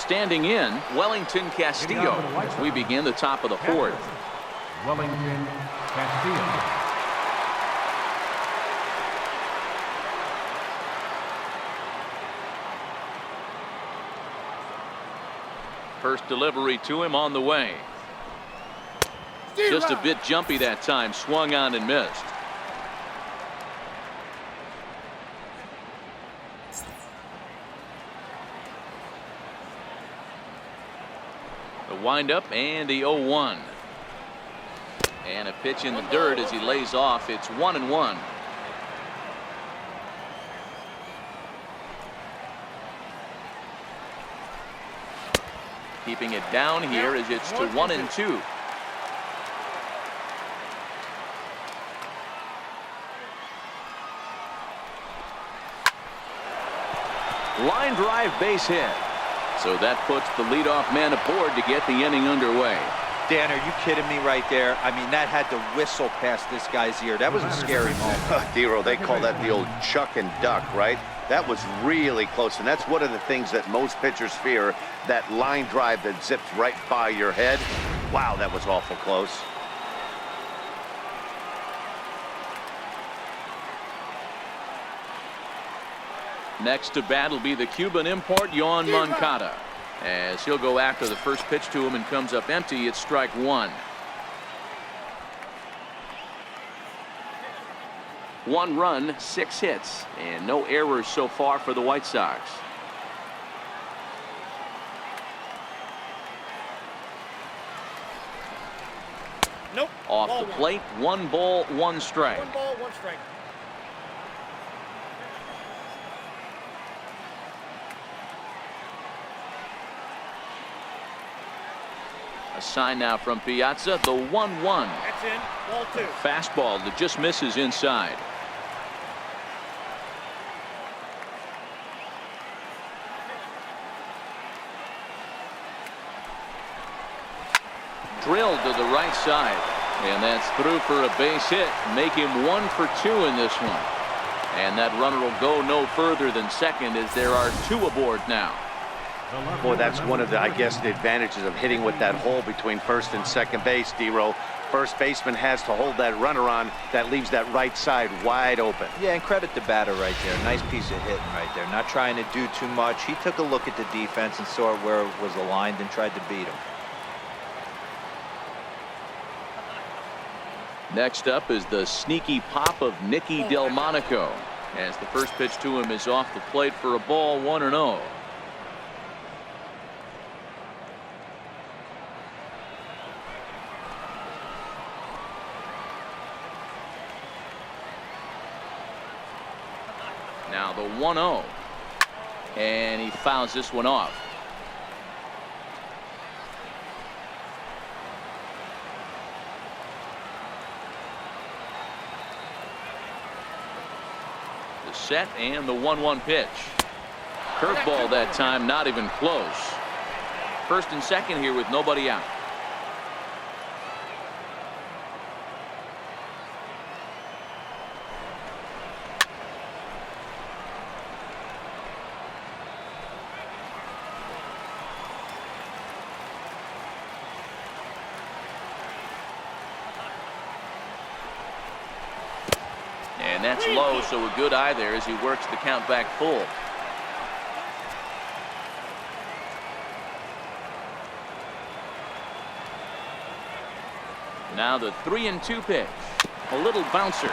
standing in, Wellington Castillo, as we begin the top of the fourth. Wellington Castillo. First delivery to him on the way. Just a bit jumpy that time, swung on and missed. The windup and the 0-1. And a pitch in the dirt as he lays off. It's 1-1. Keeping it down here as it's to 1-2. Line drive, base hit. So that puts the leadoff man aboard to get the inning underway. Dan, are you kidding me right there? I mean, that had to whistle past this guy's ear. That was a scary moment. Dero, they call that the old chuck and duck, right? That was really close, and that's one of the things that most pitchers fear, that line drive that zips right by your head. Wow, that was awful close. Next to bat will be the Cuban import, Yoan Moncada. As he'll go after the first pitch to him and comes up empty, it's strike one. One run, 6 hits, and no errors so far for the White Sox. Nope. Off the plate, 1 ball, 1 strike. 1 ball, 1 strike. A sign now from Piazza, the 1-1. That's in, ball 2. Fastball that just misses inside. Drilled to the right side, and that's through for a base hit. Make him 1 for 2 in this one, and that runner will go no further than second as there are 2 aboard now. Boy, that's one of the, I guess, the advantages of hitting with that hole between first and second base, Dero. First baseman has to hold that runner on. That leaves that right side wide open. Yeah, and credit the batter right there. Nice piece of hitting right there. Not trying to do too much. He took a look at the defense and saw where it was aligned and tried to beat him. Next up is the sneaky pop of Nicky Delmonico, as the first pitch to him is off the plate for a ball, 1-0. Now the 1-0, and he fouls this one off. The set and the 1-1 pitch. Curveball that time, not even close. First and second here with nobody out. And that's low, so a good eye there as he works the count back full. Now the 3-2 pitch. A little bouncer.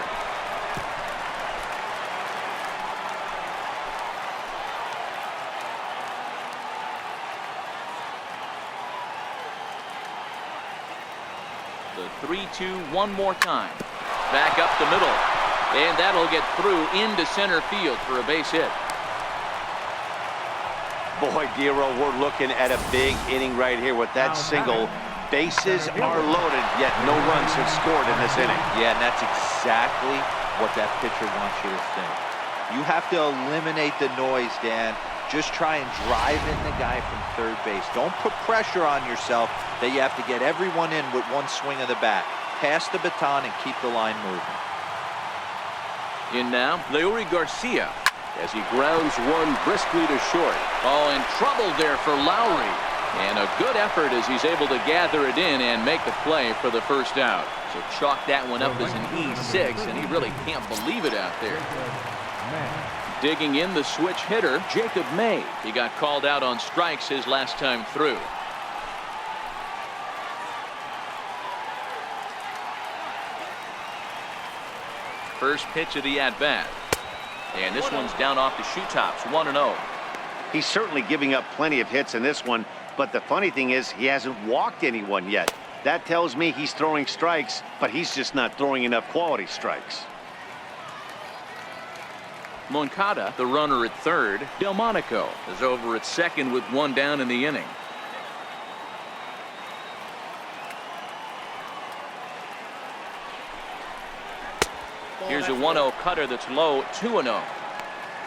The 3-2 one more time. Back up the middle. And that'll get through into center field for a base hit. Boy, Dero, we're looking at a big inning right here with that single. Bases are loaded, yet no runs have scored in this inning. Yeah, and that's exactly what that pitcher wants you to think. You have to eliminate the noise, Dan. Just try and drive in the guy from third base. Don't put pressure on yourself that you have to get everyone in with one swing of the bat. Pass the baton and keep the line moving. In now, Leury Garcia. as he grounds one briskly to short. Oh, in trouble there for Lowry. And a good effort as he's able to gather it in and make the play for the first out. So chalk that one up as an E6, and he really can't believe it out there. Digging in the switch hitter, Jacob May. He got called out on strikes his last time through. First pitch of the at-bat. And this one's down off the shoe tops, 1-0. He's certainly giving up plenty of hits in this one, but the funny thing is he hasn't walked anyone yet. That tells me he's throwing strikes, but he's just not throwing enough quality strikes. Moncada, the runner at third. Delmonico is over at second with one down in the inning. Here's a 1-0 cutter that's low, 2-0.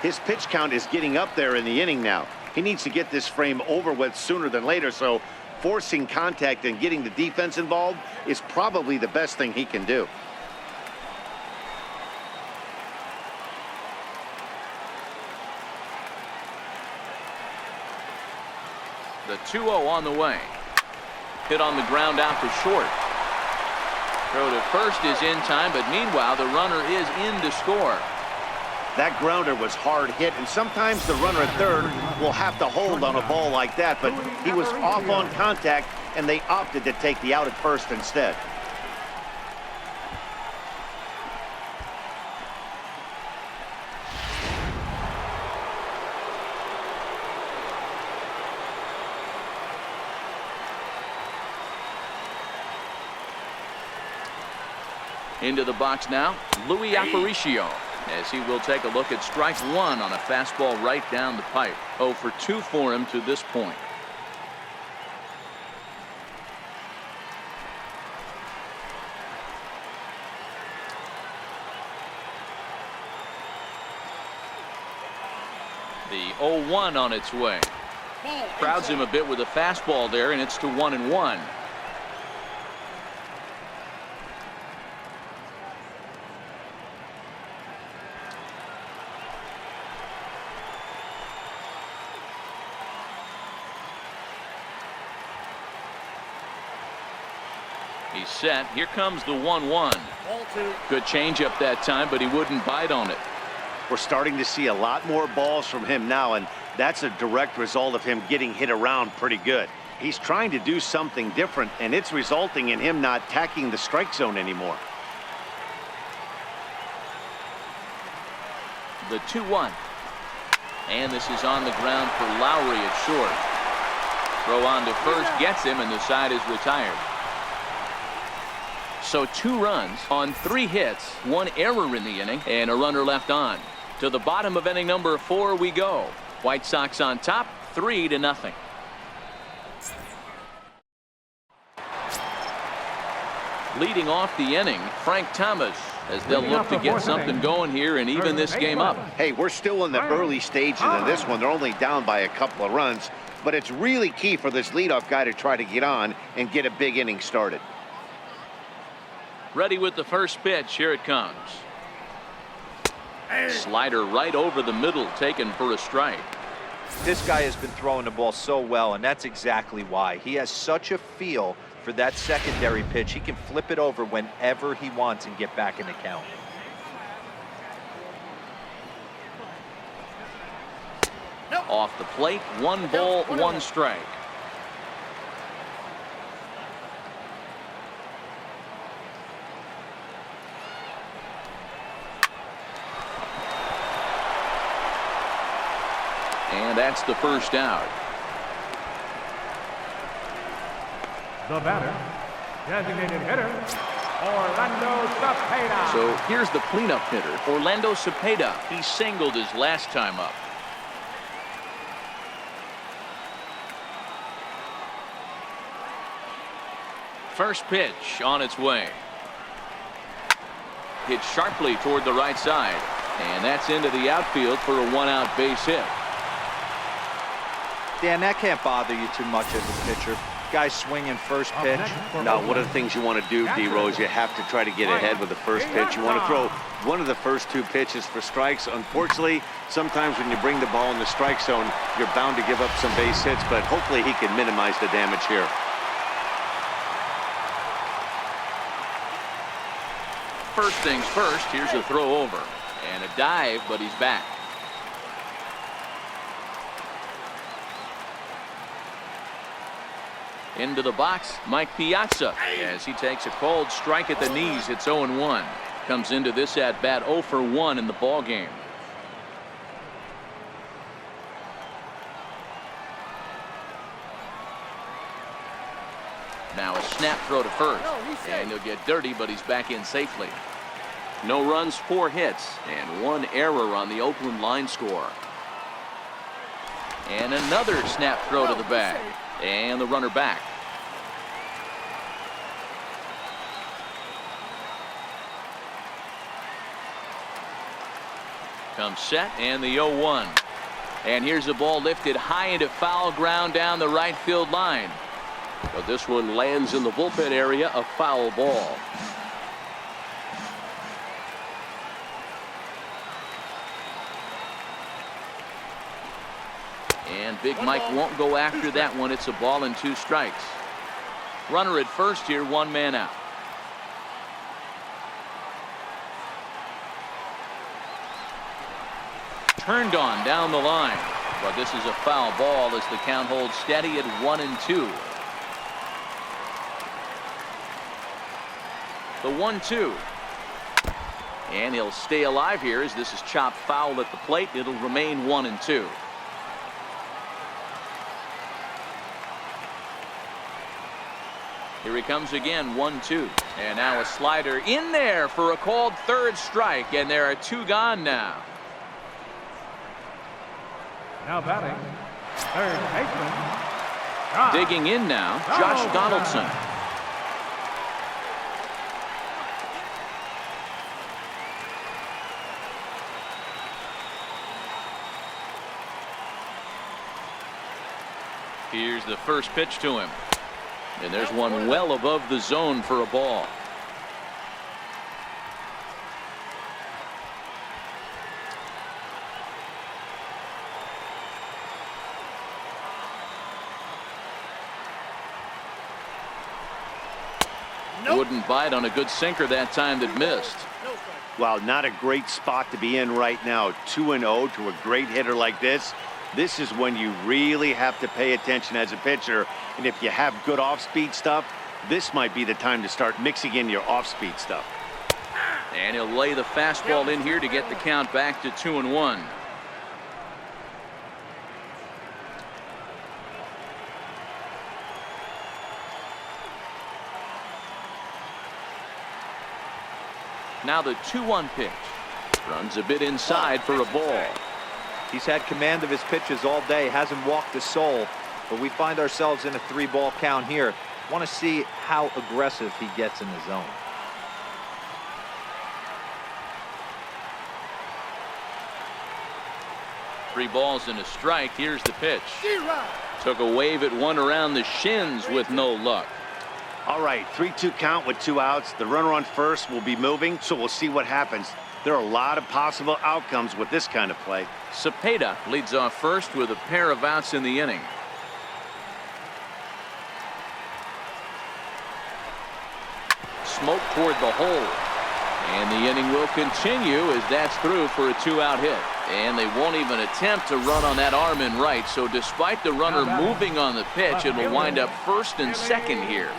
His pitch count is getting up there in the inning now. He needs to get this frame over with sooner than later, so forcing contact and getting the defense involved is probably the best thing he can do. The 2-0 on the way. Hit on the ground out to short. Throw to first is in time, but meanwhile the runner is in to score. That grounder was hard hit, and sometimes the runner at third will have to hold on a ball like that, but he was off on contact, and they opted to take the out at first instead. Into the box now, Louis Aparicio, as he will take a look at strike one on a fastball right down the pipe. 0 for 2 for him to this point. The 0-1 on its way. Crowds him a bit with a fastball there, and it's to 1-1. He's set. Here comes the 1-1. Good changeup that time, but he wouldn't bite on it. We're starting to see a lot more balls from him now, and that's a direct result of him getting hit around pretty good. He's trying to do something different, and it's resulting in him not attacking the strike zone anymore. The 2-1. And this is on the ground for Lowry at short. Throw on to first gets him, and the side is retired. So 2 runs on 3 hits, 1 error in the inning, and a runner left on. To the bottom of inning number 4 we go. White Sox on top, 3-0. Leading off the inning, Frank Thomas, as they'll look to get something going here and even this game up. Hey, we're still in the early stages of this one. They're only down by a couple of runs, but it's really key for this leadoff guy to try to get on and get a big inning started. Ready with the first pitch. Here it comes. Slider right over the middle, taken for a strike. This guy has been throwing the ball so well, and that's exactly why. He has such a feel for that secondary pitch. He can flip it over whenever he wants and get back in the count. Off the plate, 1 ball, 1 strike. And that's the first out. The batter, designated hitter, Orlando Cepeda. So here's the cleanup hitter, Orlando Cepeda. He singled his last time up. First pitch on its way. Hit sharply toward the right side. And that's into the outfield for a 1-out base hit. Dan, that can't bother you too much as a pitcher. Guy swinging first pitch. Now, one of the things you want to do, D-Rose, you have to try to get ahead with the first pitch. You want to throw one of the first 2 pitches for strikes. Unfortunately, sometimes when you bring the ball in the strike zone, you're bound to give up some base hits, but hopefully he can minimize the damage here. First things first, here's a throw over. And a dive, but he's back. Into the box, Mike Piazza, as he takes a cold strike at the knees. It's 0-1. Comes into this at bat 0 for 1 in the ball game. Now a snap throw to first, and he'll get dirty, but he's back in safely. No runs, 4 hits, and 1 error on the Oakland line score. And another snap throw to the bag, and the runner back. Comes set, and the 0-1. And here's the ball lifted high into foul ground down the right field line. But this one lands in the bullpen area, a foul ball. And Big Mike won't go after that one. It's a ball and 2 strikes. Runner at first here, 1 man out. Turned on down the line, but this is a foul ball as the count holds steady at 1-2. The 1-2. And he'll stay alive here as this is chopped foul at the plate. It'll remain 1-2. Here he comes again, 1-2. And now a slider in there for a called 3rd strike, and there are 2 gone now. Now batting, 3rd baseman. Digging in now, Josh Donaldson. Here's the first pitch to him. And there's one well above the zone for a ball. Wouldn't bite on a good sinker that time that missed. Wow, not a great spot to be in right now. 2-0 to a great hitter like this. This is when you really have to pay attention as a pitcher. And if you have good off-speed stuff, this might be the time to start mixing in your off-speed stuff. And he'll lay the fastball in here to get the count back to 2-1. Now the 2-1 pitch. Runs a bit inside for a ball. He's had command of his pitches all day, hasn't walked a soul, but we find ourselves in a 3-ball count here. Want to see how aggressive he gets in the zone. Three balls and a strike. Here's the pitch. Took a wave at one around the shins with no luck. All right, 3-2 count with 2 outs. The runner on first will be moving, so we'll see what happens. There are a lot of possible outcomes with this kind of play. Cepeda leads off first with a pair of outs in the inning. Smoke toward the hole. And the inning will continue as that's through for a 2-out hit. And they won't even attempt to run on that arm in right. So despite the runner moving on the pitch, it will wind up first and second here.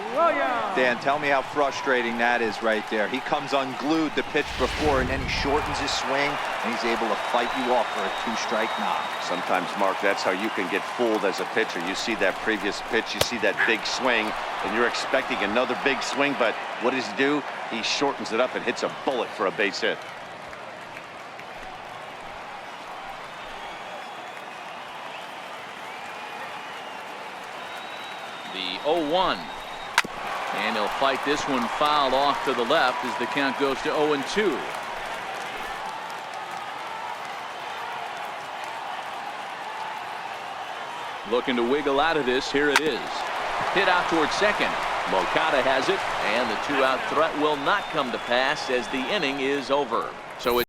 Dan, tell me how frustrating that is right there. He comes unglued the pitch before, and then he shortens his swing, and he's able to fight you off for a 2-strike knock. Sometimes, Mark, that's how you can get fooled as a pitcher. You see that previous pitch, you see that big swing, and you're expecting another big swing, but what does he do? He shortens it up and hits a bullet for a base hit. The 0-1. And he'll fight this one foul off to the left as the count goes to 0-2. Looking to wiggle out of this. Here it is. Hit out towards second. Moncada has it, and the 2-out threat will not come to pass as the inning is over. So